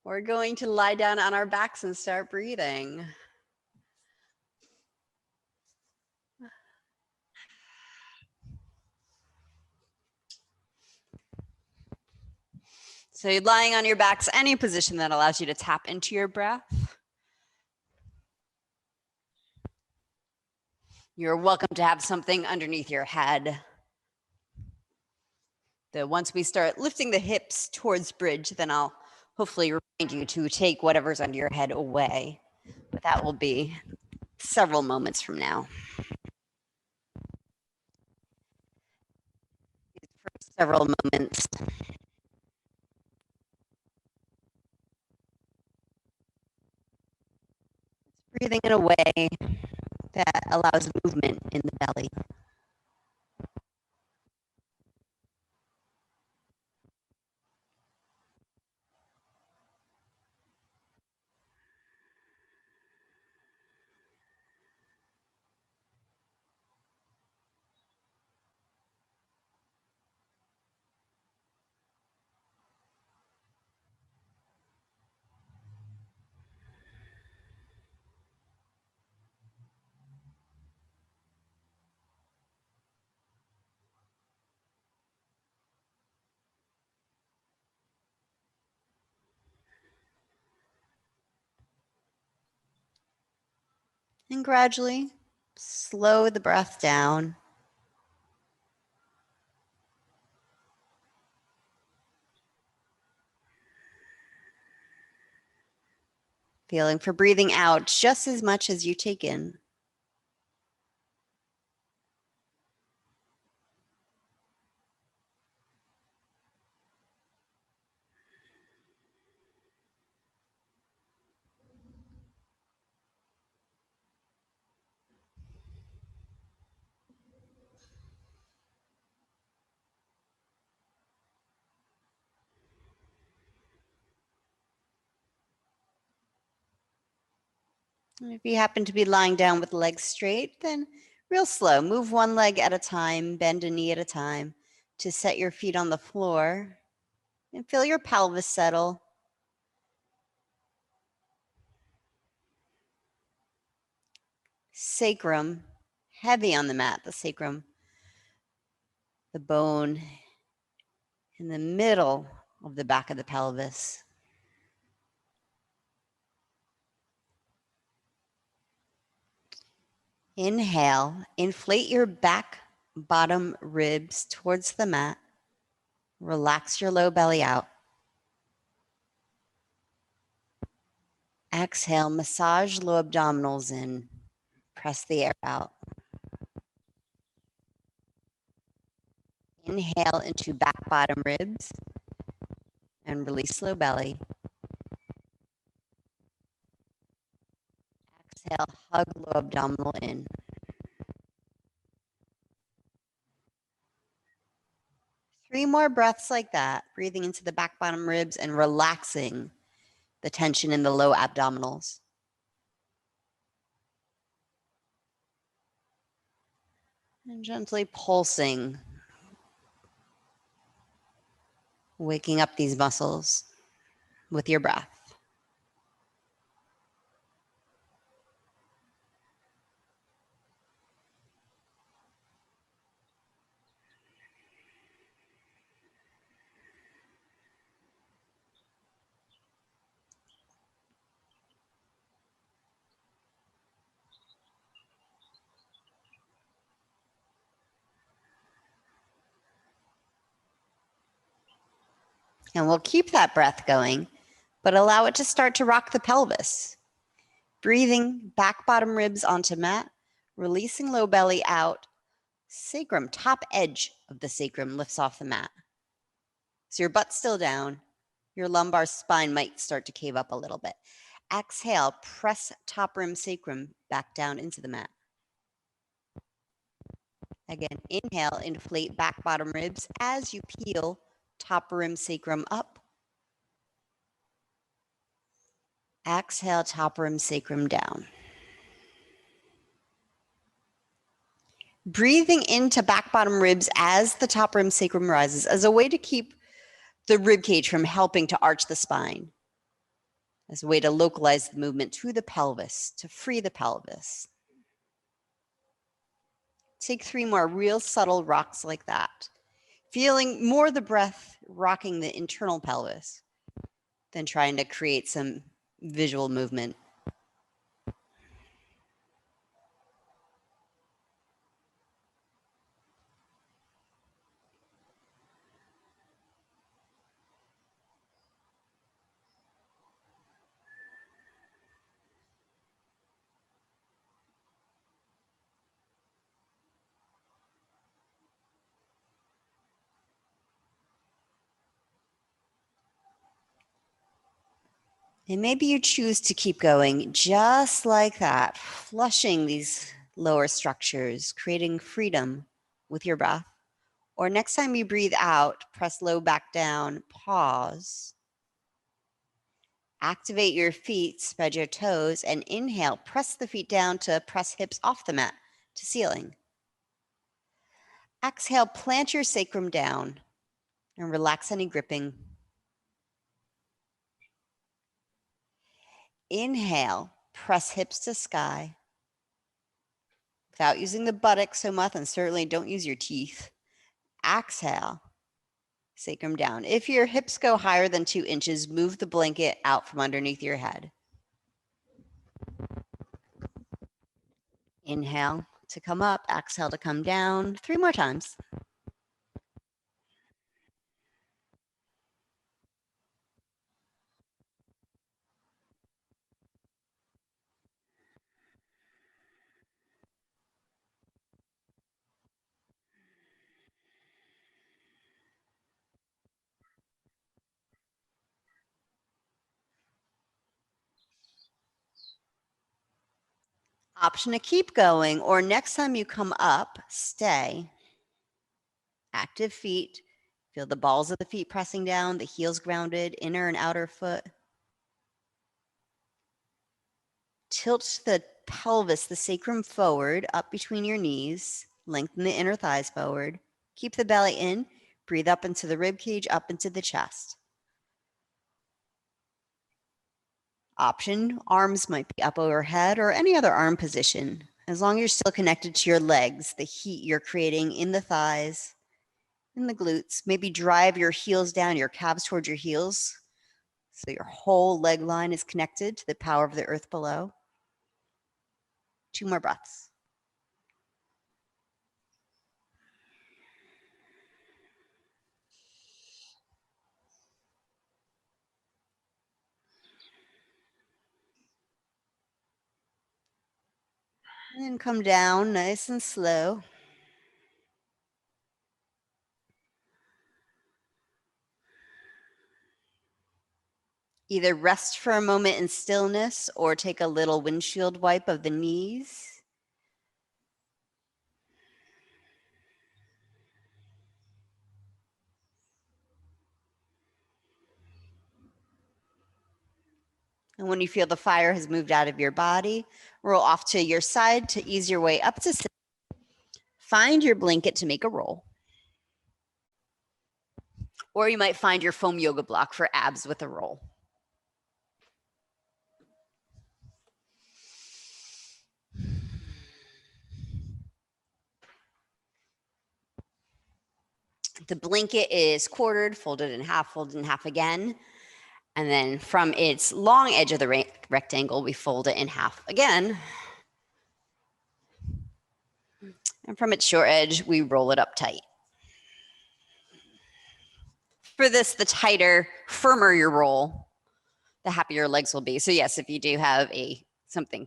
We're going to lie down on our backs and start breathing. So you're lying on your backs, any position that allows you to tap into your breath. You're welcome to have something underneath your head. Once we start lifting the hips towards bridge, then I'll hopefully remind you to take whatever's under your head away. But that will be several moments from now. For several moments. Breathing in a way that allows movement in the belly. And gradually slow the breath down. Feeling for breathing out just as much as you take in. If you happen to be lying down with legs straight, then real slow. Move one leg at a time, bend a knee at a time to set your feet on the floor and feel your pelvis settle. Sacrum, heavy on the mat, the sacrum, the bone in the middle of the back of the pelvis. Inhale, inflate your back bottom ribs towards the mat. Relax your low belly out. Exhale, massage low abdominals in. Press the air out. Inhale into back bottom ribs and release low belly. Exhale, hug low abdominal in. Three more breaths like that, breathing into the back bottom ribs and relaxing the tension in the low abdominals. And gently pulsing, waking up these muscles with your breath. And we'll keep that breath going, but allow it to start to rock the pelvis. Breathing back bottom ribs onto mat, releasing low belly out. Sacrum, top edge of the sacrum lifts off the mat. So your butt's still down. Your lumbar spine might start to cave up a little bit. Exhale, press top rim sacrum back down into the mat. Again, inhale, inflate back bottom ribs as you peel top rim sacrum up. Exhale, top rim sacrum down. Breathing into back bottom ribs as the top rim sacrum rises as a way to keep the rib cage from helping to arch the spine. as a way to localize the movement to the pelvis, to free the pelvis. Take 3 more real subtle rocks like that, feeling more the breath rocking the internal pelvis than trying to create some visual movement. And maybe you choose to keep going just like that, flushing these lower structures, creating freedom with your breath. Or next time you breathe out, press low back down, pause. Activate your feet, spread your toes, and inhale, press the feet down to press hips off the mat to ceiling. Exhale, plant your sacrum down and relax any gripping. Inhale, press hips to sky without using the buttocks so much, and certainly don't use your teeth. Exhale, sacrum down. If your hips go higher than 2 inches, move the blanket out from underneath your head. Inhale to come up, exhale to come down. 3 more times. Option to keep going, or next time you come up, stay. Active feet. Feel the balls of the feet pressing down, the heels grounded, inner and outer foot. Tilt the pelvis, the sacrum forward, up between your knees. Lengthen the inner thighs forward. Keep the belly in. Breathe up into the rib cage, up into the chest. Option, arms might be up overhead or any other arm position. As long as you're still connected to your legs, the heat you're creating in the thighs, in the glutes. Maybe drive your heels down, your calves towards your heels, so your whole leg line is connected to the power of the earth below. 2 more breaths. And then come down nice and slow. Either rest for a moment in stillness or take a little windshield wipe of the knees. And when you feel the fire has moved out of your body, roll off to your side to ease your way up to sit. Find your blanket to make a roll. Or you might find your foam yoga block for abs with a roll. The blanket is quartered, folded in half again. And then from its long edge of the rectangle, we fold it in half again. And from its short edge, we roll it up tight. For this, the tighter, firmer your roll, the happier your legs will be. So yes, if you do have something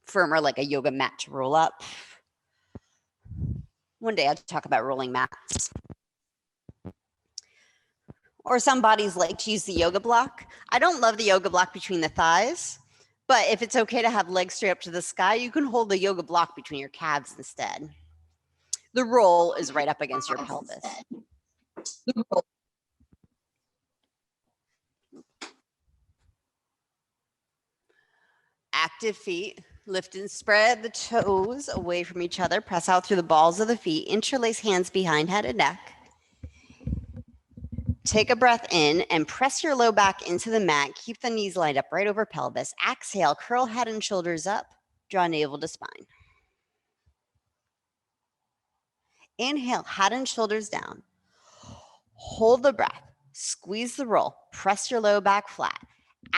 firmer like a yoga mat to roll up, one day I'll talk about rolling mats. Or some bodies like to use the yoga block. I don't love the yoga block between the thighs, but if it's okay to have legs straight up to the sky, you can hold the yoga block between your calves instead. The roll is right up against your pelvis. Active feet. Lift and spread the toes away from each other. Press out through the balls of the feet. Interlace hands behind head and neck. Take a breath in and press your low back into the mat. Keep the knees lined up right over pelvis. Exhale, curl head and shoulders up. Draw navel to spine. Inhale, head and shoulders down. Hold the breath. Squeeze the roll. Press your low back flat.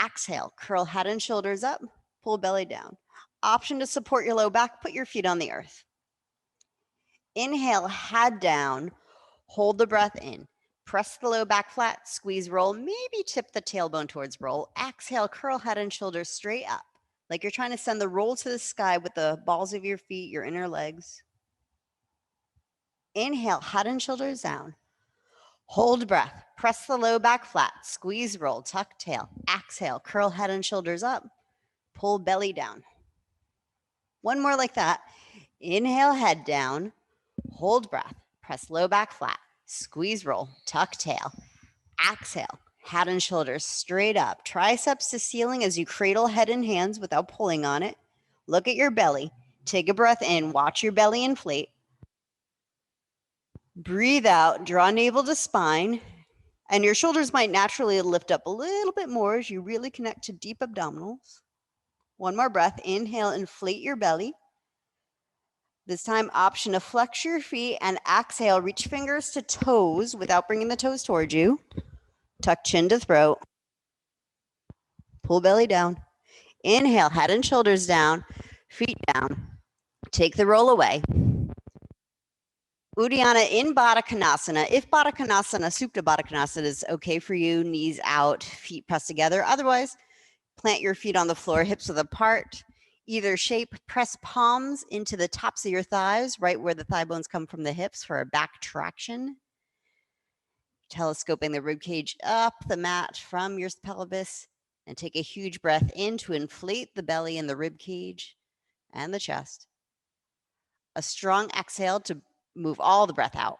Exhale, curl head and shoulders up. Pull belly down. Option to support your low back, put your feet on the earth. Inhale, head down. Hold the breath in. Press the low back flat, squeeze roll, maybe tip the tailbone towards roll. Exhale, curl head and shoulders straight up, like you're trying to send the roll to the sky with the balls of your feet, your inner legs. Inhale, head and shoulders down. Hold breath. Press the low back flat, squeeze roll, tuck tail. Exhale, curl head and shoulders up. Pull belly down. One more like that. Inhale, head down. Hold breath. Press low back flat. Squeeze roll. Tuck tail. Exhale. Head and shoulders straight up. Triceps to ceiling as you cradle head and hands without pulling on it. Look at your belly. Take a breath in. Watch your belly inflate. Breathe out. Draw navel to spine. And your shoulders might naturally lift up a little bit more as you really connect to deep abdominals. One more breath. Inhale, inflate your belly. This time, option to flex your feet and exhale, reach fingers to toes without bringing the toes towards you. Tuck chin to throat. Pull belly down. Inhale, head and shoulders down, feet down. Take the roll away. Uddiyana in Baddha Konasana. If Baddha Konasana, Supta Baddha Konasana is okay for you, knees out, feet pressed together. Otherwise, plant your feet on the floor, hips width apart. Either shape, press palms into the tops of your thighs, right where the thigh bones come from the hips for a back traction. Telescoping the rib cage up the mat from your pelvis, and take a huge breath in to inflate the belly and the rib cage and the chest. A strong exhale to move all the breath out.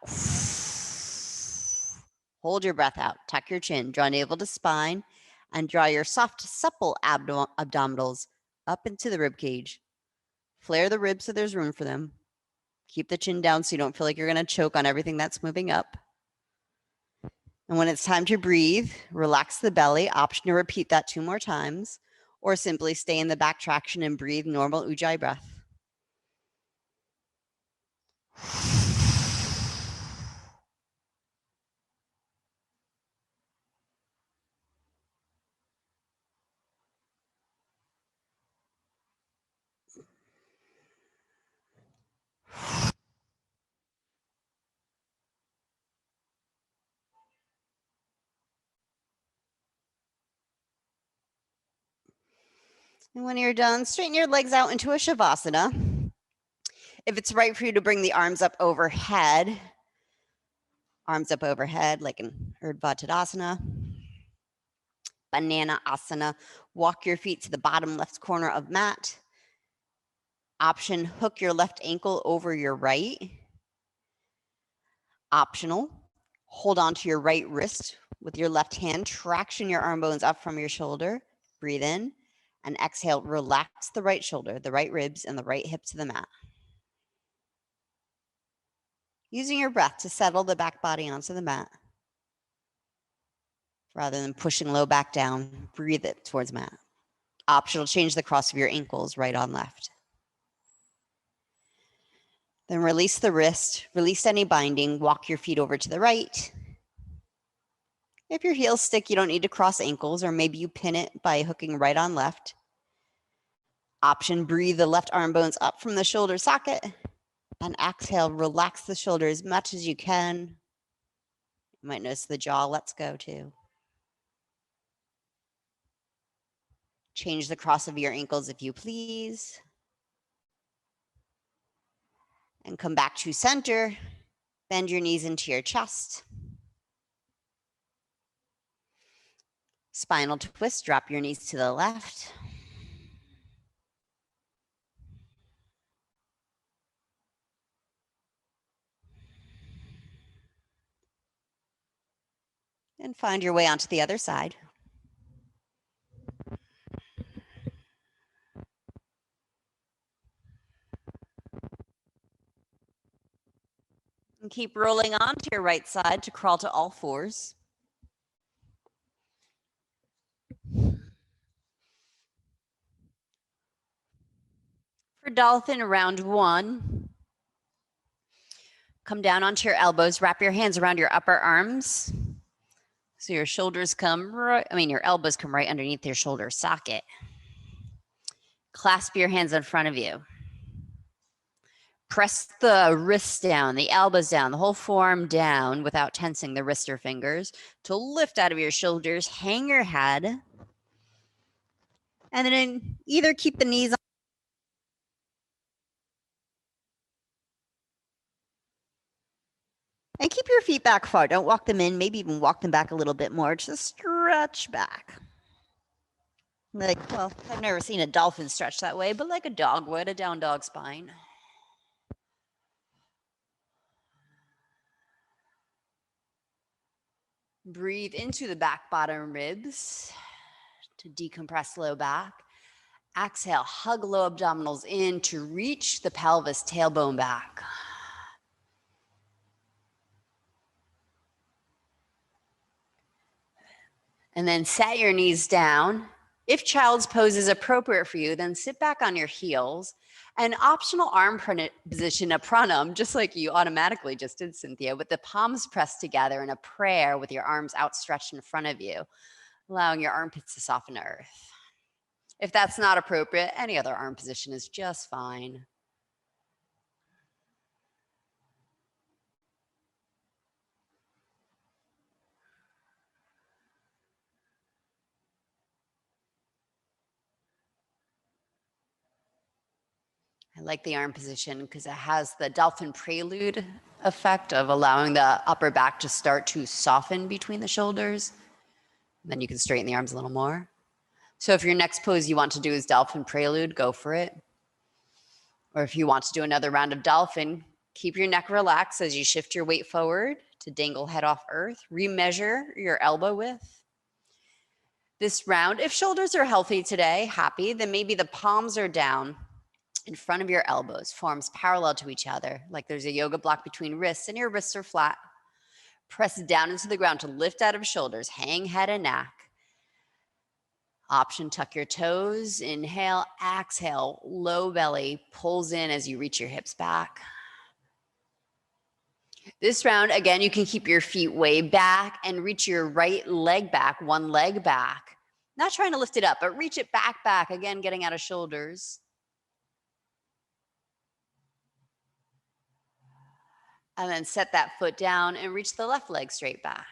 Hold your breath out. Tuck your chin. Draw navel to spine and draw your soft, supple abdominals up into the rib cage. Flare the ribs so there's room for them. Keep the chin down so you don't feel like you're going to choke on everything that's moving up. And when it's time to breathe, relax the belly. Option to repeat that 2 more times, or simply stay in the back traction and breathe normal Ujjayi breath. And when you're done, straighten your legs out into a Shavasana. If it's right for you to bring the arms up overhead like an Urdhva Tadasana, Banana Asana. Walk your feet to the bottom left corner of mat. Option, hook your left ankle over your right. Optional, hold on to your right wrist with your left hand. Traction your arm bones up from your shoulder. Breathe in and exhale. Relax the right shoulder, the right ribs, and the right hip to the mat. Using your breath to settle the back body onto the mat. Rather than pushing low back down, breathe it towards mat. Optional, change the cross of your ankles, right on left. Then release the wrist, release any binding, walk your feet over to the right. If your heels stick, you don't need to cross ankles, or maybe you pin it by hooking right on left. Option, breathe the left arm bones up from the shoulder socket, and exhale, relax the shoulder as much as you can. You might notice the jaw lets go too. Change the cross of your ankles if you please. And come back to center. Bend your knees into your chest. Spinal twist, drop your knees to the left. And find your way onto the other side. And keep rolling on to your right side to crawl to all fours. dolphin, round one. Come down onto your elbows, wrap your hands around your upper arms. So your shoulders come right, your elbows come right underneath your shoulder socket. Clasp your hands in front of you. Press the wrists down, the elbows down, the whole forearm down without tensing the wrist or fingers to lift out of your shoulders, hang your head, and then either keep the knees on and keep your feet back far. Don't walk them in, maybe even walk them back a little bit more. Just stretch back. Well, I've never seen a dolphin stretch that way, but like a dog would, a down dog spine. Breathe into the back bottom ribs to decompress low back. Exhale, hug low abdominals in to reach the pelvis, tailbone back. And then set your knees down. If child's pose is appropriate for you, then sit back on your heels. An optional arm position, a pranam, just like you automatically just did, Cynthia, with the palms pressed together in a prayer with your arms outstretched in front of you, allowing your armpits to soften to earth. If that's not appropriate, any other arm position is just fine. I like the arm position because it has the dolphin prelude effect of allowing the upper back to start to soften between the shoulders. Then you can straighten the arms a little more. So if your next pose you want to do is dolphin prelude, go for it. Or if you want to do another round of dolphin, keep your neck relaxed as you shift your weight forward to dangle head off earth. Remeasure your elbow width. This round, if shoulders are healthy today, happy, then maybe the palms are down in front of your elbows, forearms parallel to each other, like there's a yoga block between wrists and your wrists are flat. Press down into the ground to lift out of shoulders, hang head and neck. Option, tuck your toes, inhale, exhale, low belly, pulls in as you reach your hips back. This round, again, you can keep your feet way back and reach your right leg back, one leg back. Not trying to lift it up, but reach it back, again, getting out of shoulders. And then set that foot down and reach the left leg straight back.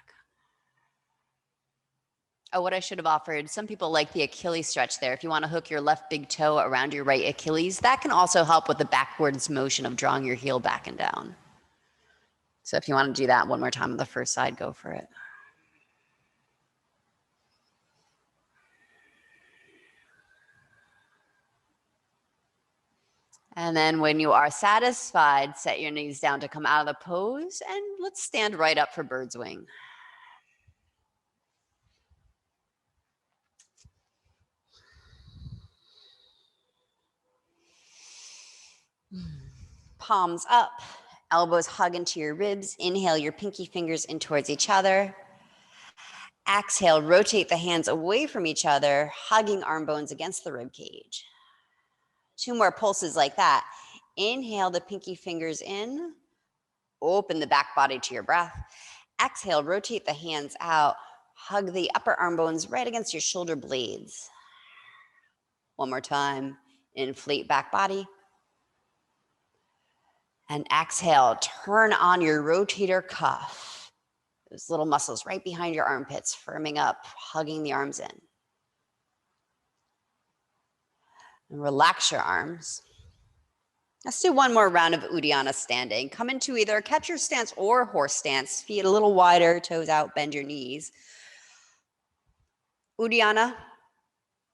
Oh, what I should have offered, some people like the Achilles stretch there. If you want to hook your left big toe around your right Achilles, that can also help with the backwards motion of drawing your heel back and down. So if you want to do that one more time on the first side, go for it. And then when you are satisfied, set your knees down to come out of the pose, and let's stand right up for bird's wing. Palms up, elbows hug into your ribs. Inhale your pinky fingers in towards each other. Exhale, rotate the hands away from each other, hugging arm bones against the rib cage. 2 more pulses like that. Inhale the pinky fingers in, open the back body to your breath. Exhale, rotate the hands out, hug the upper arm bones right against your shoulder blades. One more time, inflate back body. And exhale, turn on your rotator cuff. Those little muscles right behind your armpits, firming up, hugging the arms in. And relax your arms. Let's do one more round of Uddiyana standing. Come into either a catcher stance or horse stance. Feet a little wider, toes out, bend your knees. Uddiyana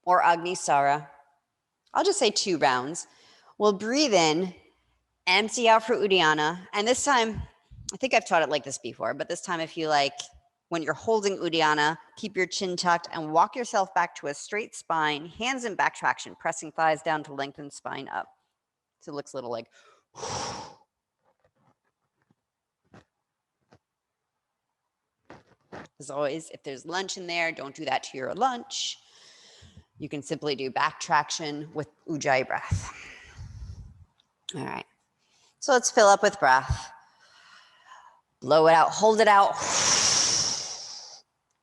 or Agnisara. I'll just say 2 rounds. We'll breathe in, empty out for Uddiyana. And this time, I think I've taught it like this before, but this time if you like, when you're holding Uddiyana, keep your chin tucked and walk yourself back to a straight spine, hands in back traction, pressing thighs down to lengthen spine up. So it looks a little like, as always, if there's lunch in there, don't do that to your lunch. You can simply do back traction with Ujjayi breath. All right. So let's fill up with breath. Blow it out. Hold it out.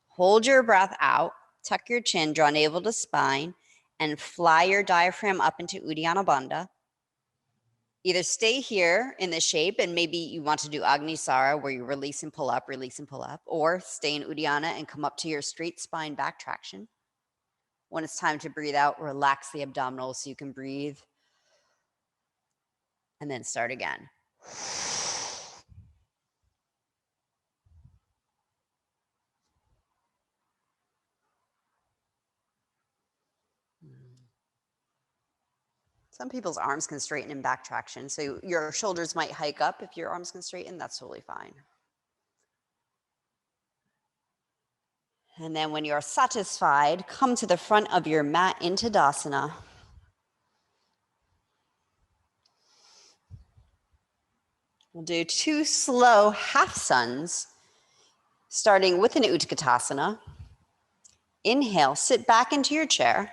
Hold your breath out. Tuck your chin. Draw navel to spine. And fly your diaphragm up into Uddiyana Bandha. Either stay here in this shape, and maybe you want to do Agnisara, where you release and pull up, or stay in Uddiyana and come up to your straight spine back traction. When it's time to breathe out, relax the abdominals so you can breathe. And then start again. Some people's arms can straighten in back traction. So your shoulders might hike up. If your arms can straighten, that's totally fine. And then when you're satisfied, come to the front of your mat into Tadasana. We'll do 2 slow half suns, starting with an Utkatasana. Inhale, sit back into your chair.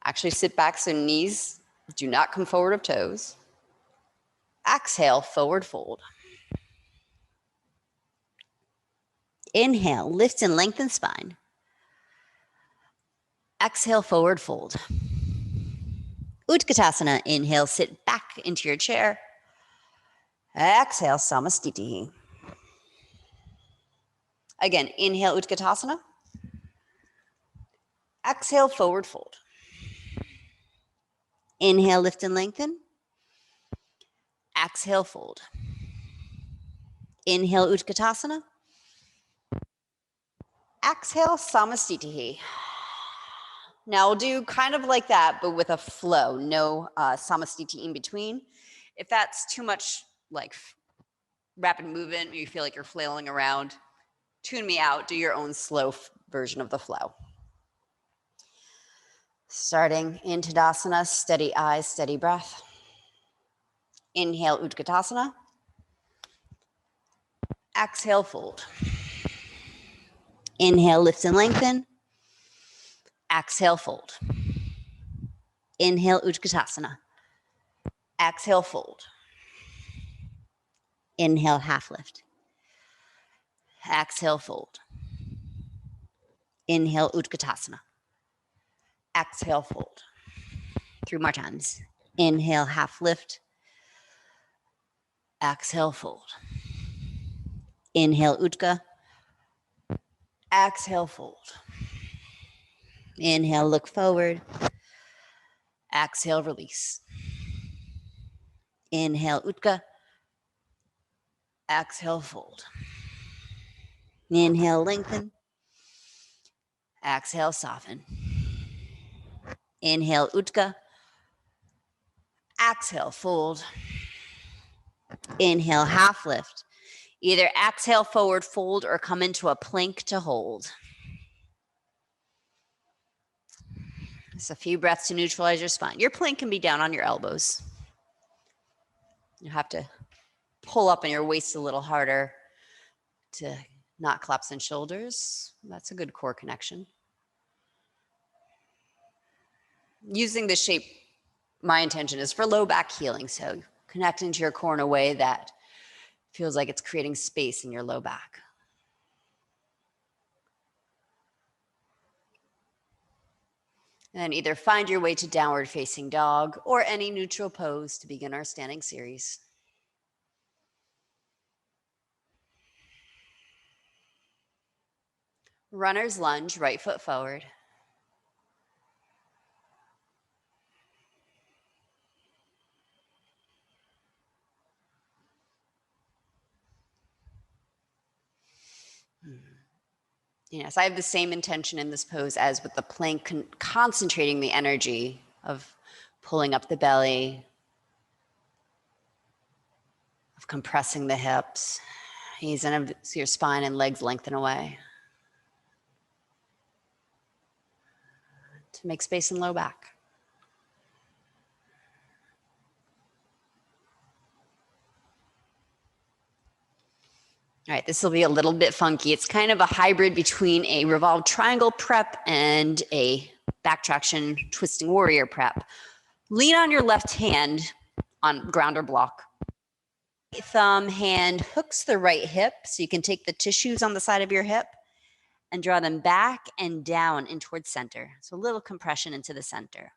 Actually sit back so knees do not come forward of toes. Exhale, forward fold. Inhale, lift and lengthen spine. Exhale, forward fold. Utkatasana, inhale, sit back into your chair. Exhale, Samastitihi. Again, inhale, Utkatasana. Exhale, forward fold. Inhale, lift and lengthen. Exhale, fold. Inhale, Utkatasana. Exhale, Samastitihi. Now we'll do kind of like that, but with a flow, no Samastiti in between. If that's too much like rapid movement, or you feel like you're flailing around, tune me out, do your own slow version of the flow. Starting in Tadasana, steady eyes, steady breath. Inhale, Utkatasana. Exhale, fold. Inhale, lift and lengthen. Exhale, fold. Inhale, Utkatasana. Exhale, fold. Inhale, half lift. Exhale, fold. Inhale, Utkatasana. Exhale, fold. 3 more times. Inhale, half lift. Exhale, fold. Inhale, Utka. Exhale, fold. Inhale, look forward. Exhale, release. Inhale, Utka. Exhale, fold. Inhale, lengthen. Exhale, soften. Inhale, Utka. Exhale, fold. Inhale, half lift. Either exhale, forward fold, or come into a plank to hold. Just a few breaths to neutralize your spine. Your plank can be down on your elbows. You have to pull up on your waist a little harder to not collapse in shoulders. That's a good core connection. Using this shape, my intention is for low back healing. So connecting to your core in a way that feels like it's creating space in your low back. And then either find your way to downward facing dog or any neutral pose to begin our standing series. Runner's lunge, right foot forward. Yes, I have the same intention in this pose as with the plank, concentrating the energy of pulling up the belly, of compressing the hips, so your spine and legs lengthen away to make space in low back. All right, this will be a little bit funky. It's kind of a hybrid between a revolved triangle prep and a back traction twisting warrior prep. Lean on your left hand on ground or block. Thumb hand hooks the right hip, so you can take the tissues on the side of your hip and draw them back and down and towards center. So a little compression into the center.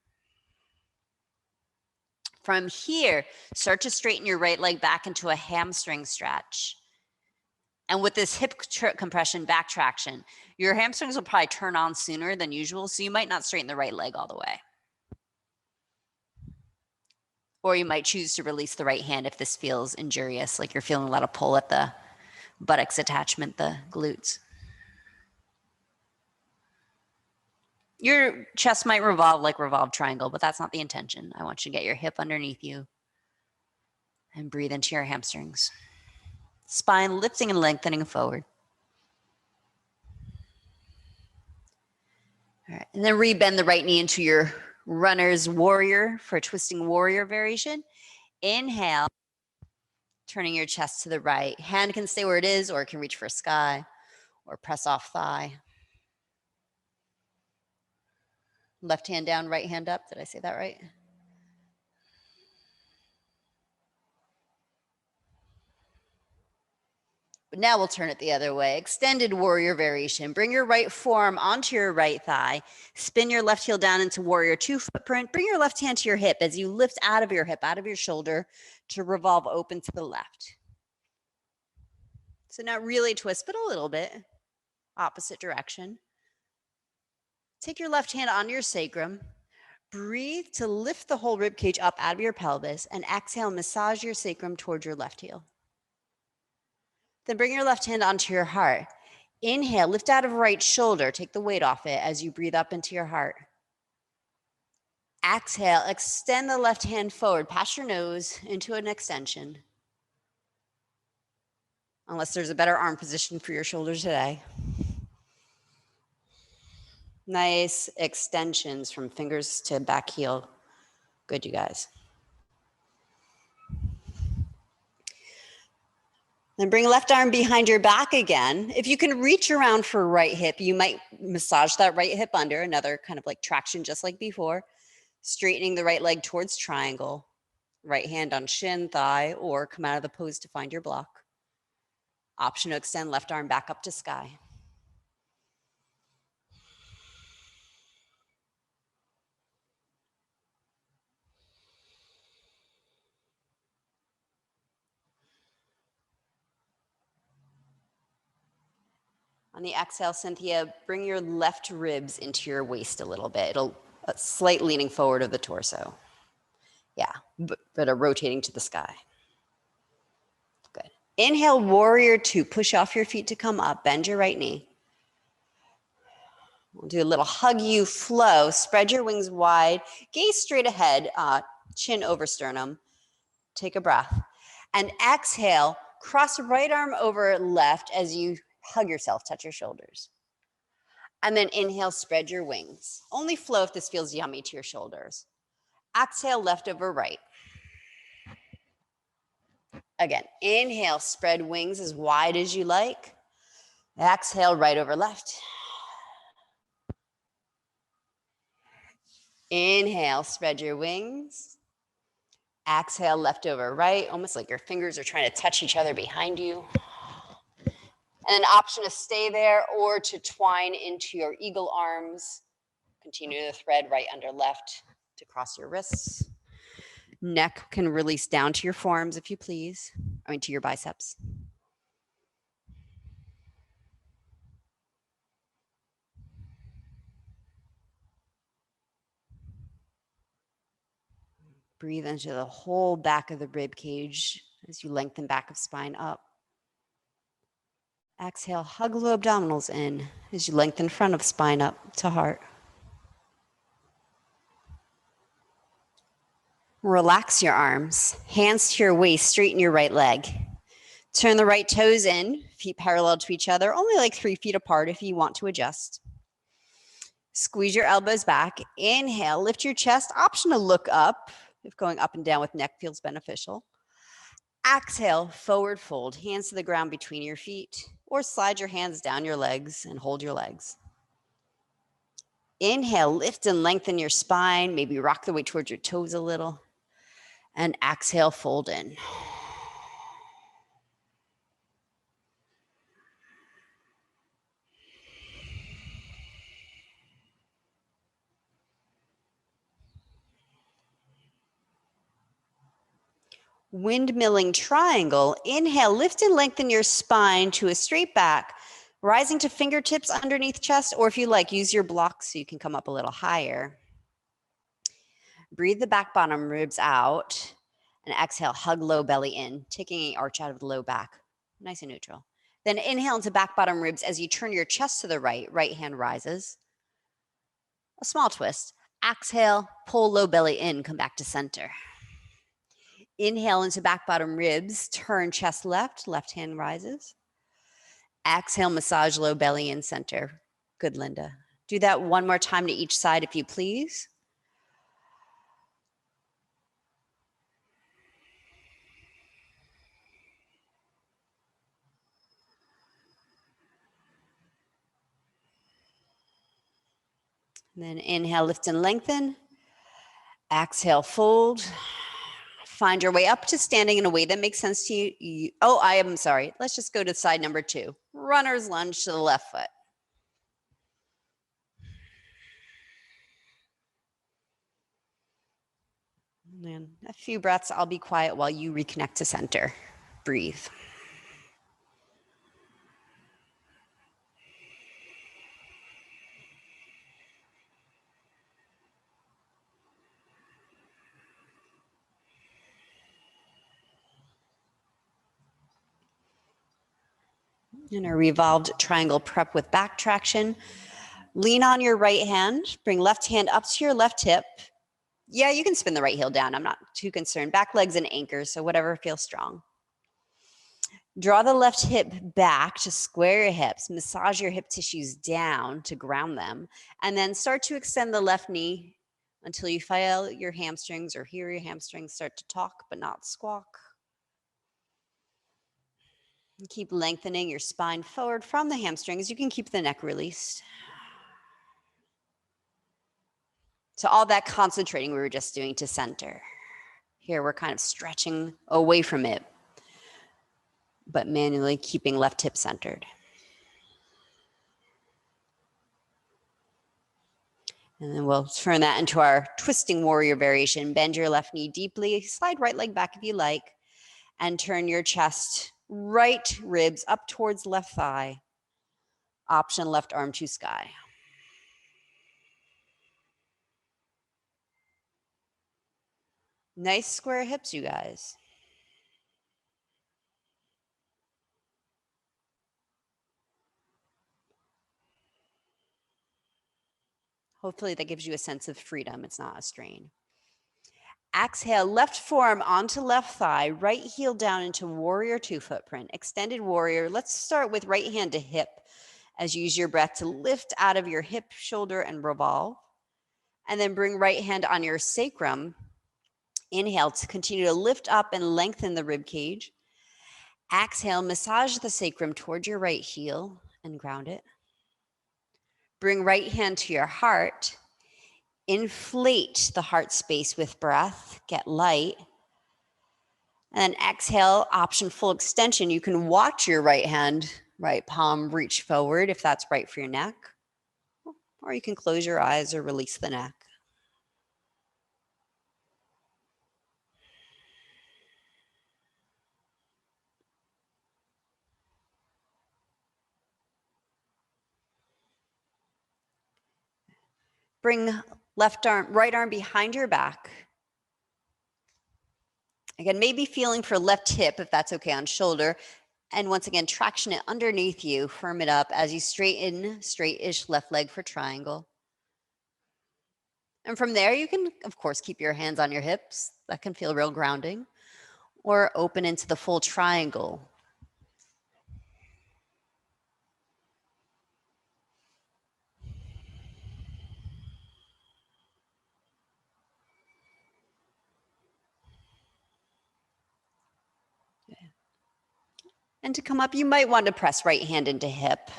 From here, start to straighten your right leg back into a hamstring stretch. And with this hip compression, back traction, your hamstrings will probably turn on sooner than usual, so you might not straighten the right leg all the way. Or you might choose to release the right hand if this feels injurious, like you're feeling a lot of pull at the buttocks attachment, the glutes. Your chest might revolve like revolved triangle, but that's not the intention. I want you to get your hip underneath you and breathe into your hamstrings. Spine lifting and lengthening forward. All right, and then rebend the right knee into your runner's warrior for a twisting warrior variation. Inhale, turning your chest to the right. Hand can stay where it is, or it can reach for sky, or press off thigh. Left hand down, right hand up. Did I say that right? But now we'll turn it the other way. Extended warrior variation. Bring your right forearm onto your right thigh. Spin your left heel down into warrior 2 footprint. Bring your left hand to your hip as you lift out of your hip, out of your shoulder to revolve open to the left. So not really twist, but a little bit. Opposite direction. Take your left hand on your sacrum. Breathe to lift the whole rib cage up out of your pelvis, and exhale, massage your sacrum towards your left heel. Then bring your left hand onto your heart. Inhale, lift out of right shoulder. Take the weight off it as you breathe up into your heart. Exhale, extend the left hand forward, past your nose into an extension. Unless there's a better arm position for your shoulders today. Nice extensions from fingers to back heel. Good, you guys. Then bring left arm behind your back again. If you can reach around for right hip, you might massage that right hip under, another kind of like traction just like before. Straightening the right leg towards triangle. Right hand on shin, thigh, or come out of the pose to find your block. Option to extend left arm back up to sky. On the exhale, Cynthia, bring your left ribs into your waist a little bit. It'll a slight leaning forward of the torso. Yeah, but a rotating to the sky. Good. Inhale, warrior 2. Push off your feet to come up. Bend your right knee. We'll do a little hug you flow. Spread your wings wide. Gaze straight ahead. Chin over sternum. Take a breath. And exhale, cross right arm over left as you hug yourself, touch your shoulders. And then inhale, spread your wings. Only flow if this feels yummy to your shoulders. Exhale, left over right. Again, inhale, spread wings as wide as you like. Exhale, right over left. Inhale, spread your wings. Exhale, left over right, almost like your fingers are trying to touch each other behind you. And an option to stay there or to twine into your eagle arms. Continue to thread right under left to cross your wrists. Neck can release down to your forearms if you please. To your biceps. Breathe into the whole back of the rib cage as you lengthen back of spine up. Exhale, hug low abdominals in as you lengthen front of spine up to heart. Relax your arms, hands to your waist, straighten your right leg. Turn the right toes in, feet parallel to each other, only like 3 feet apart if you want to adjust. Squeeze your elbows back. Inhale, lift your chest. Option to look up if going up and down with neck feels beneficial. Exhale, forward fold, hands to the ground between your feet, or slide your hands down your legs and hold your legs. Inhale, lift and lengthen your spine. Maybe rock the weight towards your toes a little. And exhale, fold in. Windmilling triangle. Inhale, lift and lengthen your spine to a straight back, rising to fingertips underneath chest, or if you like, use your blocks so you can come up a little higher. Breathe the back bottom ribs out, and exhale, hug low belly in, taking an arch out of the low back, nice and neutral. Then inhale into back bottom ribs as you turn your chest to the right hand rises. A small twist. Exhale, pull low belly in, come back to center. Inhale into back bottom ribs, turn chest left hand rises. Exhale, massage low belly in center. Good, Linda. Do that one more time to each side if you please. And then inhale, lift and lengthen. Exhale, fold. Find your way up to standing in a way that makes sense to you. I am sorry. Let's just go to side number 2. Runner's lunge to the left foot. And then a few breaths. I'll be quiet while you reconnect to center. Breathe. In a revolved triangle prep with back traction, lean on your right hand, bring left hand up to your left hip. Yeah, you can spin the right heel down. I'm not too concerned. Back legs and anchors, so whatever feels strong. Draw the left hip back to square your hips. Massage your hip tissues down to ground them. And then start to extend the left knee until you feel your hamstrings or hear your hamstrings start to talk but not squawk. Keep lengthening your spine forward from the hamstrings. You can keep the neck released. So all that concentrating we were just doing to center. Here we're kind of stretching away from it, but manually keeping left hip centered. And then we'll turn that into our twisting warrior variation. Bend your left knee deeply, slide right leg back if you like, and turn your chest, right ribs up towards left thigh. Option left arm to sky. Nice square hips, you guys. Hopefully that gives you a sense of freedom. It's not a strain. Exhale, left forearm onto left thigh, right heel down into warrior 2 footprint. Extended warrior. Let's start with right hand to hip as you use your breath to lift out of your hip, shoulder, and revolve. And then bring right hand on your sacrum. Inhale to continue to lift up and lengthen the rib cage. Exhale, massage the sacrum towards your right heel and ground it. Bring right hand to your heart. Inflate the heart space with breath. Get light. And then exhale, option full extension. You can watch your right hand, right palm reach forward if that's right for your neck. Or you can close your eyes or release the neck. Bring right arm behind your back. Again, maybe feeling for left hip, if that's okay, on shoulder. And once again, traction it underneath you, firm it up as you straighten, straight-ish left leg for triangle. And from there, you can, of course, keep your hands on your hips. That can feel real grounding. Or open into the full triangle. And to come up, you might want to press right hand into hip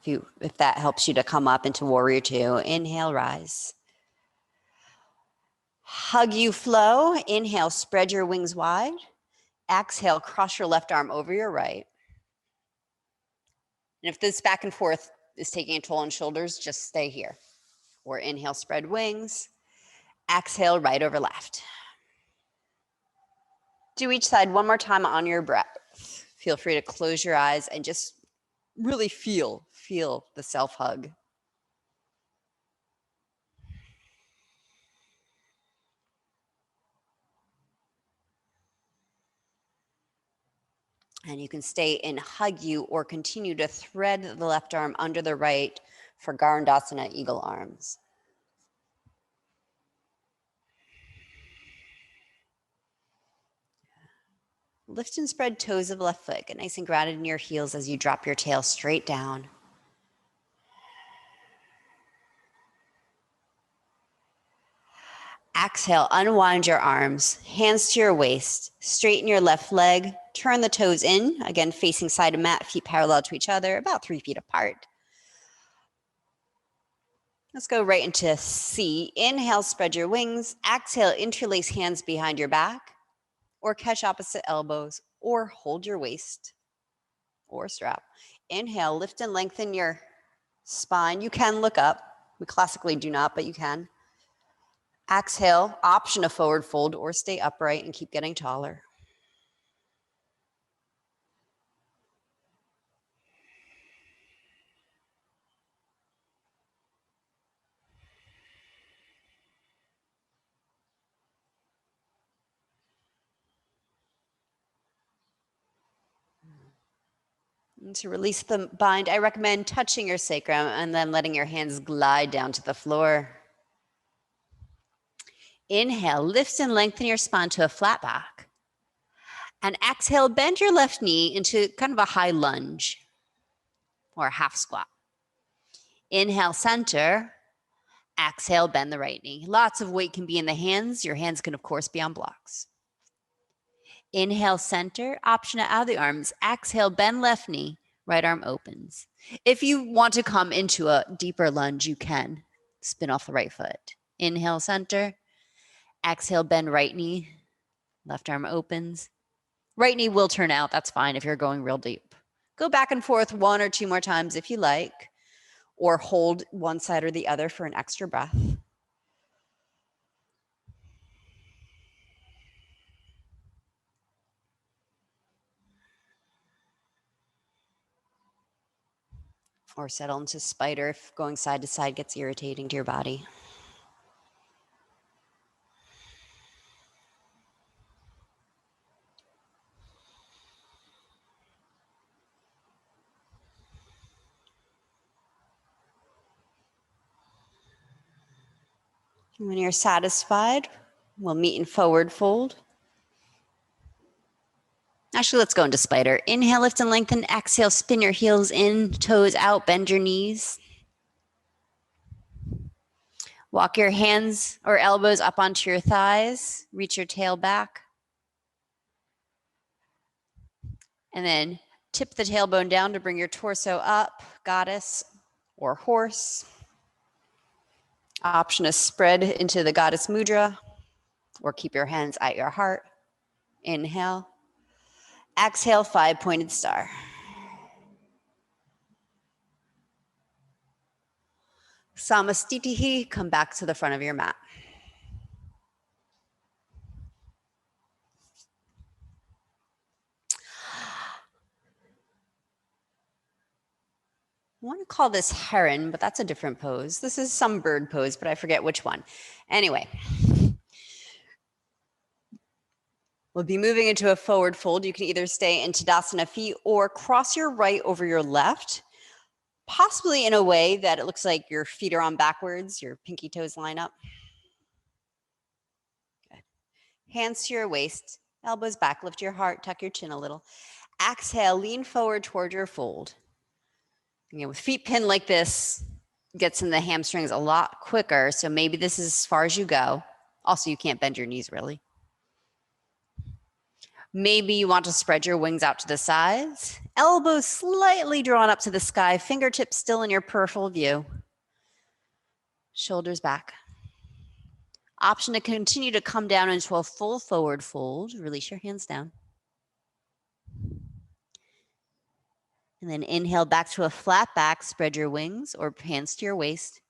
if that helps you to come up into warrior 2. Inhale, rise. Hug you flow. Inhale, spread your wings wide. Exhale, cross your left arm over your right. And if this back and forth is taking a toll on shoulders, just stay here. Or inhale, spread wings. Exhale, right over left. Do each side one more time on your breath. Feel free to close your eyes and just really feel the self-hug. And you can stay in hug you or continue to thread the left arm under the right for Garandasana, eagle arms. Lift and spread toes of left foot. Get nice and grounded in your heels as you drop your tail straight down. Exhale, unwind your arms, hands to your waist, straighten your left leg, turn the toes in, again facing side of mat, feet parallel to each other, about 3 feet apart. Let's go right into C. Inhale, spread your wings. Exhale, interlace hands behind your back, or catch opposite elbows, or hold your waist, or strap. Inhale, lift and lengthen your spine. You can look up. We classically do not, but you can. Exhale, option a forward fold or stay upright and keep getting taller. And to release the bind, I recommend touching your sacrum and then letting your hands glide down to the floor. Inhale, lift and lengthen your spine to a flat back. And exhale, bend your left knee into kind of a high lunge or a half squat. Inhale, center. Exhale, bend the right knee. Lots of weight can be in the hands. Your hands can, of course, be on blocks. Inhale, center. Option it out of the arms. Exhale, bend left knee. Right arm opens. If you want to come into a deeper lunge, you can. Spin off the right foot. Inhale, center. Exhale, bend right knee. Left arm opens. Right knee will turn out. That's fine if you're going real deep. Go back and forth 1 or 2 more times if you like, or hold one side or the other for an extra breath. Or settle into spider if going side to side gets irritating to your body. When you're satisfied, we'll meet in forward fold. Actually, let's go into spider. Inhale, lift and lengthen. Exhale, spin your heels in, toes out, bend your knees. Walk your hands or elbows up onto your thighs. Reach your tail back. And then tip the tailbone down to bring your torso up, goddess or horse. Option is spread into the goddess mudra or keep your hands at your heart. Inhale. Exhale, 5-pointed star. Samastitihi, come back to the front of your mat. I want to call this heron, but that's a different pose. This is some bird pose, but I forget which one. Anyway, we'll be moving into a forward fold. You can either stay in Tadasana feet or cross your right over your left, possibly in a way that it looks like your feet are on backwards, your pinky toes line up. Good. Hands to your waist, elbows back, lift your heart, tuck your chin a little. Exhale, lean forward toward your fold. Again, with feet pinned like this, gets in the hamstrings a lot quicker. So maybe this is as far as you go. Also, you can't bend your knees really. Maybe you want to spread your wings out to the sides. Elbows slightly drawn up to the sky. Fingertips still in your peripheral view. Shoulders back. Option to continue to come down into a full forward fold. Release your hands down. And then inhale back to a flat back. Spread your wings or hands to your waist.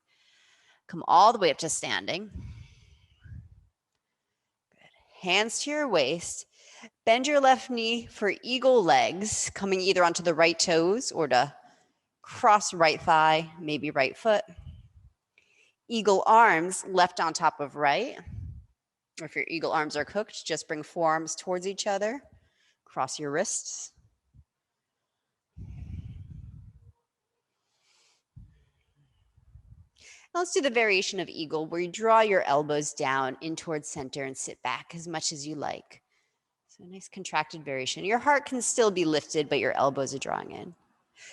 Come all the way up to standing. Good. Hands to your waist. Bend your left knee for eagle legs, coming either onto the right toes or to cross right thigh, maybe right foot. Eagle arms, left on top of right. Or if your eagle arms are cooked, just bring forearms towards each other. Cross your wrists. Now let's do the variation of eagle where you draw your elbows down in towards center and sit back as much as you like. So a nice contracted variation. Your heart can still be lifted, but your elbows are drawing in.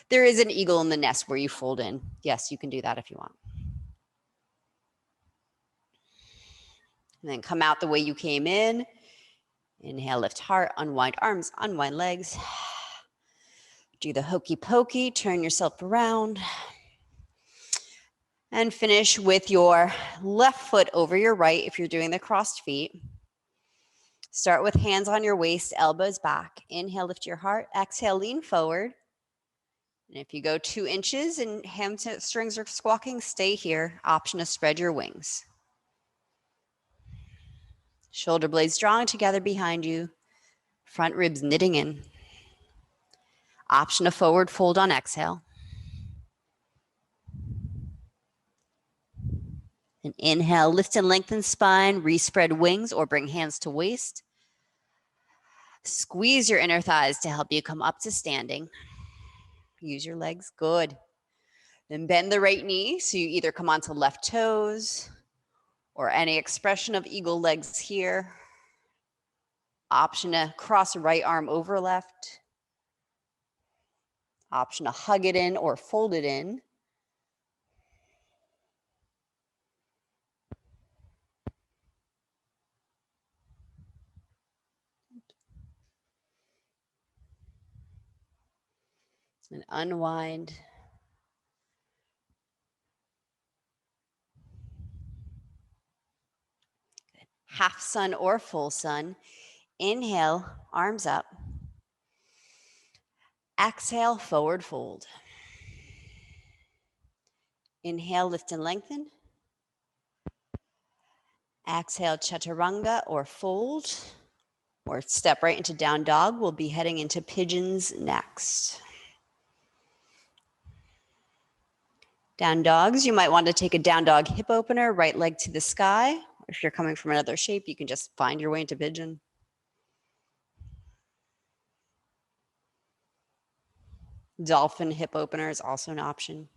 There is an eagle in the nest where you fold in. Yes, you can do that if you want. And then come out the way you came in. Inhale, lift heart, unwind arms, unwind legs. Do the hokey pokey, turn yourself around. And finish with your left foot over your right if you're doing the crossed feet. Start with hands on your waist, elbows back. Inhale, lift your heart. Exhale, lean forward. And if you go 2 inches and hamstrings are squawking, stay here. Option to spread your wings. Shoulder blades drawing together behind you. Front ribs knitting in. Option to forward fold on exhale. And inhale, lift and lengthen spine, respread wings or bring hands to waist. Squeeze your inner thighs to help you come up to standing. Use your legs, good. Then bend the right knee so you either come onto left toes or any expression of eagle legs here. Option to cross right arm over left. Option to hug it in or fold it in. And unwind. Good. Half sun or full sun. Inhale, arms up. Exhale, forward fold. Inhale, lift and lengthen. Exhale, chaturanga or fold, or step right into down dog. We'll be heading into pigeons next. Down dogs, you might want to take a down dog hip opener, right leg to the sky. If you're coming from another shape, you can just find your way into pigeon. Dolphin hip opener is also an option.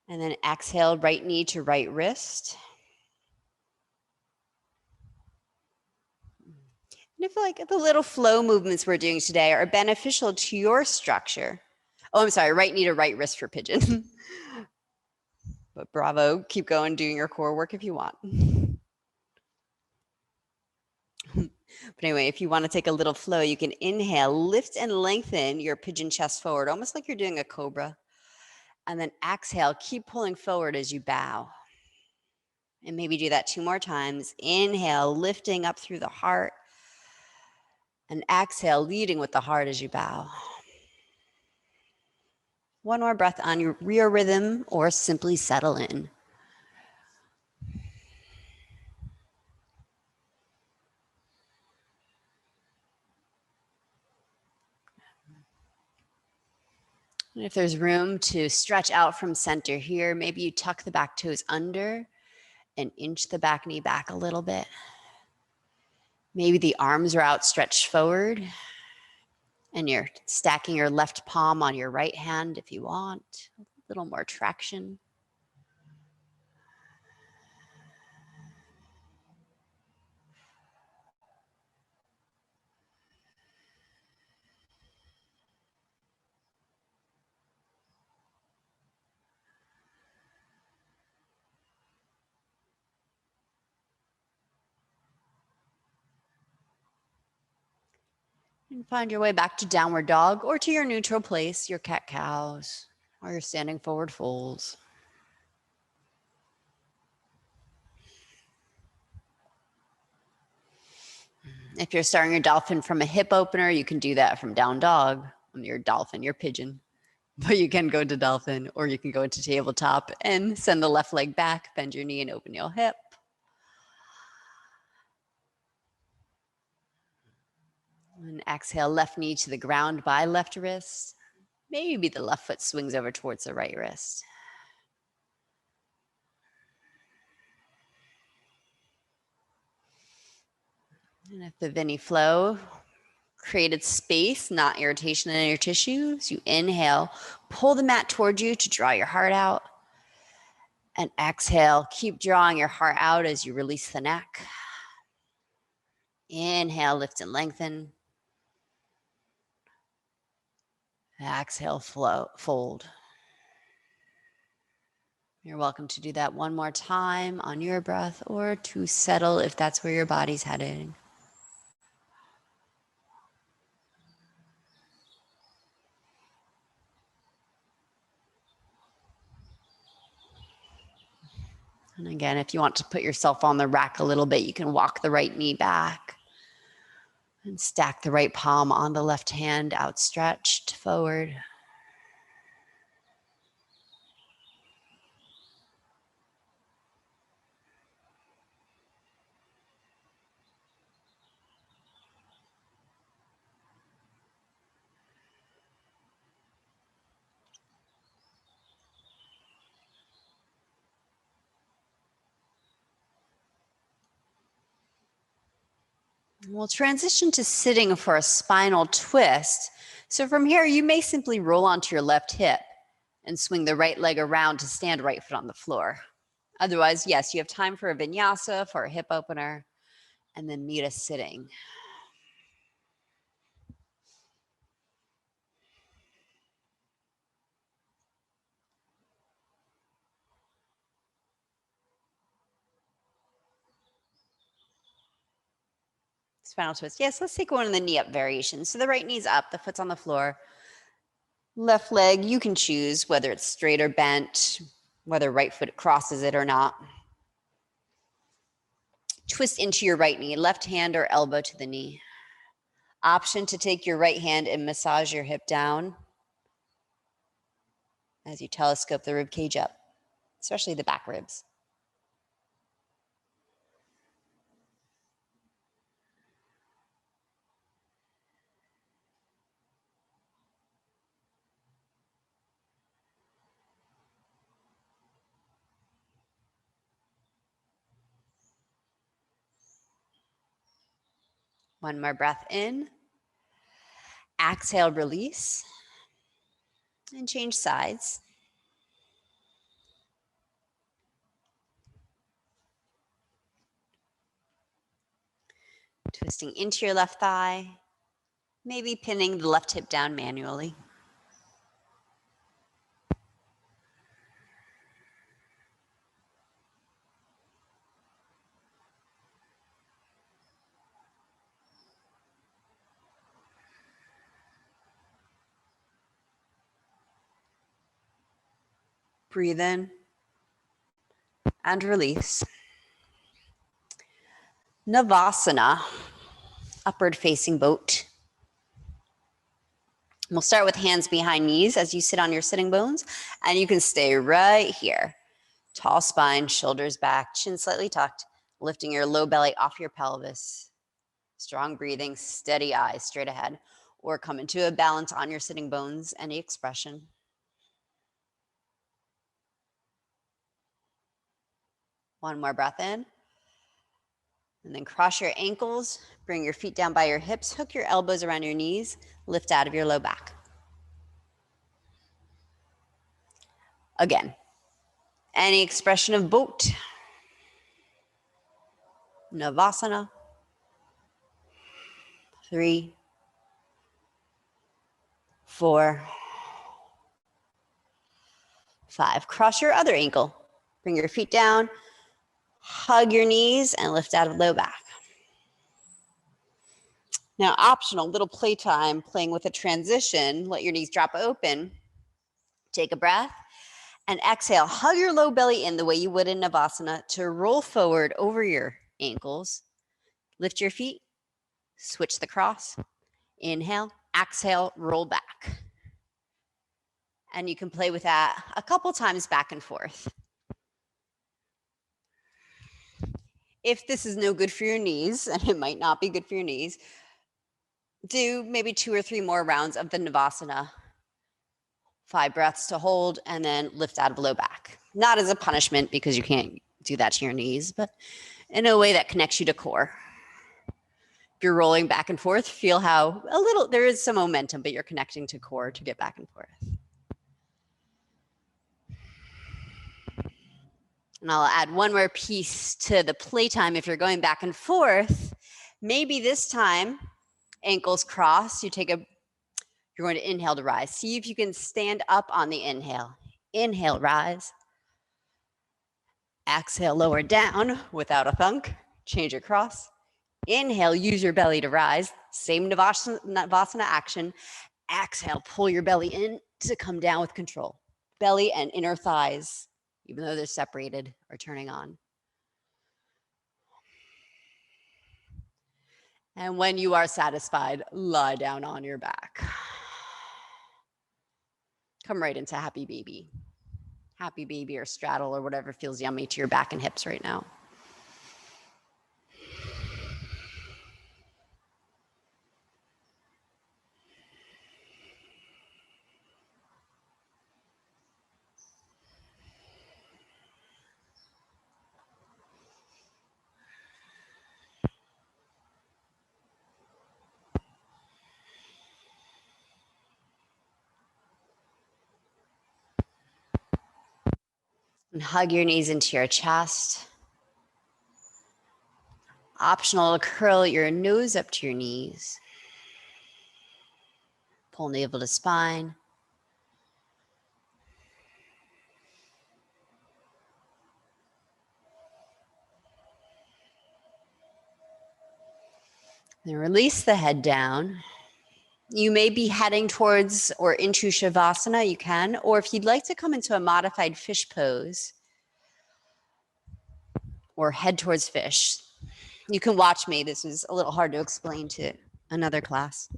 And then exhale, right knee to right wrist. And if like the little flow movements we're doing today are beneficial to your structure. Oh, I'm sorry, right knee to right wrist for pigeon. But bravo, keep going, doing your core work if you want. But anyway, if you want to take a little flow, you can inhale, lift and lengthen your pigeon chest forward, almost like you're doing a cobra. And then exhale, keep pulling forward as you bow. And maybe do that 2 more times. Inhale, lifting up through the heart. And exhale, leading with the heart as you bow. 1 more breath on your rhythm or simply settle in. And if there's room to stretch out from center here, maybe you tuck the back toes under and inch the back knee back a little bit. Maybe the arms are outstretched forward and you're stacking your left palm on your right hand if you want. A little more traction. And find your way back to downward dog or to your neutral place, your cat-cows, or your standing forward folds. If you're starting your dolphin from a hip opener, you can do that from down dog. When you're dolphin, you're pigeon. But you can go to dolphin, or you can go into tabletop and send the left leg back, bend your knee and open your hip. And exhale, left knee to the ground by left wrist. Maybe the left foot swings over towards the right wrist. And if the Vini flow created space, not irritation in your tissues, you inhale, pull the mat towards you to draw your heart out. And exhale, keep drawing your heart out as you release the neck. Inhale, lift and lengthen. Exhale, flow, fold. You're welcome to do that one more time on your breath, or to settle if that's where your body's headed. And again, if you want to put yourself on the rack a little bit, you can walk the right knee back and stack the right palm on the left hand outstretched forward. We'll transition to sitting for a spinal twist. So from here, you may simply roll onto your left hip and swing the right leg around to stand right foot on the floor. Otherwise, yes, you have time for a vinyasa, for a hip opener, and then meet us sitting. Spinal twist. Yes, let's take one of the knee up variations. So the right knee's up, the foot's on the floor. Left leg, you can choose whether it's straight or bent, whether right foot crosses it or not. Twist into your right knee, left hand or elbow to the knee. Option to take your right hand and massage your hip down as you telescope the rib cage up, especially the back ribs. One more breath in. Exhale, release. And change sides. Twisting into your left thigh. Maybe pinning the left hip down manually. Breathe in and release. Navasana, upward facing boat. We'll start with hands behind knees as you sit on your sitting bones, and you can stay right here. Tall spine, shoulders back, chin slightly tucked, lifting your low belly off your pelvis. Strong breathing, steady eyes straight ahead, or come into a balance on your sitting bones, any expression. One more breath in. And then cross your ankles, bring your feet down by your hips, hook your elbows around your knees, lift out of your low back. Again, any expression of boat. Navasana. 3, 4, 5. Cross your other ankle. Bring your feet down, hug your knees, and lift out of low back. Now, optional, little playtime, playing with a transition. Let your knees drop open. Take a breath and exhale. Hug your low belly in the way you would in Navasana to roll forward over your ankles. Lift your feet Switch the cross. Inhale, exhale, roll back. And you can play with that a couple times back and forth. If this is no good for your knees, and it might not be good for your knees, do maybe 2 or 3 more rounds of the Navasana. 5 breaths to hold and then lift out of low back. Not as a punishment because you can't do that to your knees, but in a way that connects you to core. If you're rolling back and forth, feel how there is some momentum, but you're connecting to core to get back and forth. And I'll add one more piece to the playtime. If you're going back and forth, maybe this time, ankles crossed, you're going to inhale to rise. See if you can stand up on the inhale. Inhale, rise. Exhale, lower down without a thunk. Change your cross. Inhale, use your belly to rise. Same Navasana action. Exhale, pull your belly in to come down with control. Belly and inner thighs, even though they're separated, are turning on. And when you are satisfied, lie down on your back. Come right into happy baby. Happy baby or straddle or whatever feels yummy to your back and hips right now. And hug your knees into your chest. Optional to curl your nose up to your knees. Pull navel to spine. Then release the head down. You may be heading towards or into Shavasana, you can, or if you'd like to come into a modified fish pose or head towards fish, you can watch me. This is a little hard to explain to another class.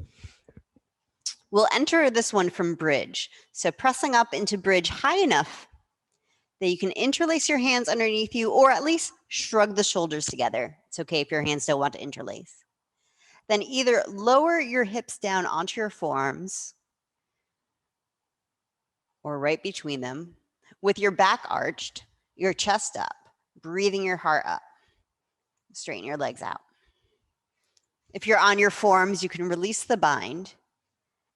We'll enter this one from bridge. So pressing up into bridge high enough that you can interlace your hands underneath you or at least shrug the shoulders together. It's okay if your hands don't want to interlace. Then either lower your hips down onto your forearms or right between them with your back arched, your chest up, breathing your heart up. Straighten your legs out. If you're on your forearms, you can release the bind.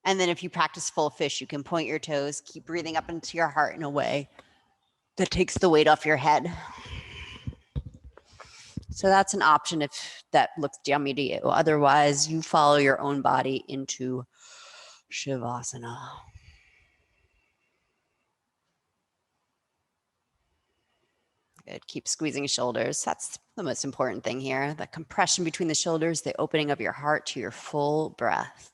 And then if you practice full fish, you can point your toes, keep breathing up into your heart in a way that takes the weight off your head. So that's an option if that looks yummy to you. Otherwise, you follow your own body into Shavasana. Good. Keep squeezing shoulders. That's the most important thing here. The compression between the shoulders, the opening of your heart to your full breath.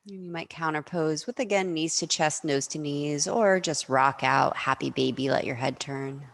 You might counterpose with, again, knees to chest, nose to knees, or just rock out, happy baby, let your head turn.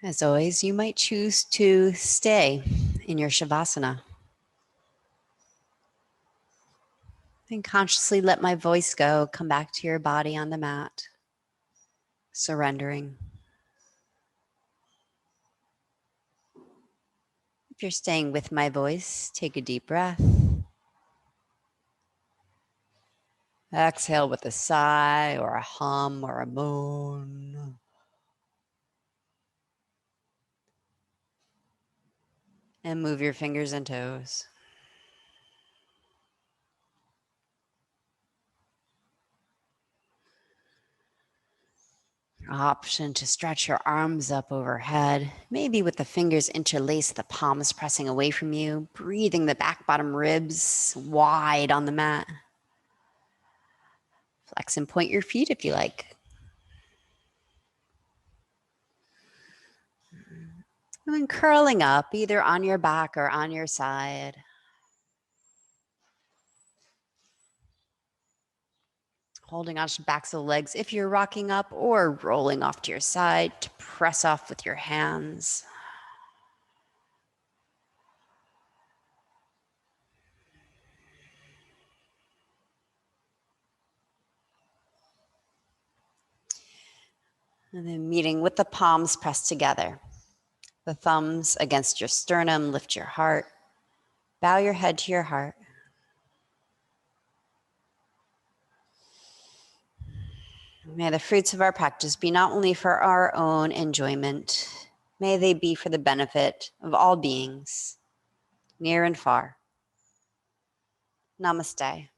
As always, you might choose to stay in your Shavasana. And consciously let my voice go. Come back to your body on the mat, surrendering. If you're staying with my voice, take a deep breath. Exhale with a sigh or a hum or a moan. And move your fingers and toes. Option to stretch your arms up overhead, maybe with the fingers interlaced, the palms pressing away from you, breathing the back bottom ribs wide on the mat. Flex and point your feet if you like. And then curling up either on your back or on your side. Holding onto the backs of the legs if you're rocking up, or rolling off to your side to press off with your hands. And then meeting with the palms pressed together. The thumbs against your sternum, lift your heart. Bow your head to your heart. May the fruits of our practice be not only for our own enjoyment, may they be for the benefit of all beings, near and far. Namaste.